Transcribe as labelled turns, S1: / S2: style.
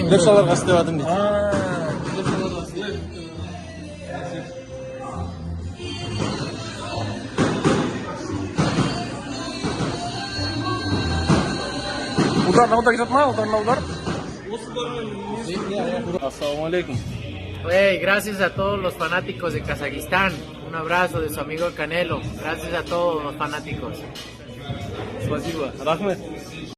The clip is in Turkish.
S1: Деп саларға істеватым дейді. Uдар кетеді ма? Удар. Ассалаумалейкум.
S2: Gracias a todos los fanáticos de Kazajistán. Un abrazo de su amigo Canelo. Gracias a todos los fanáticos.
S1: Спасибо. Рахмет.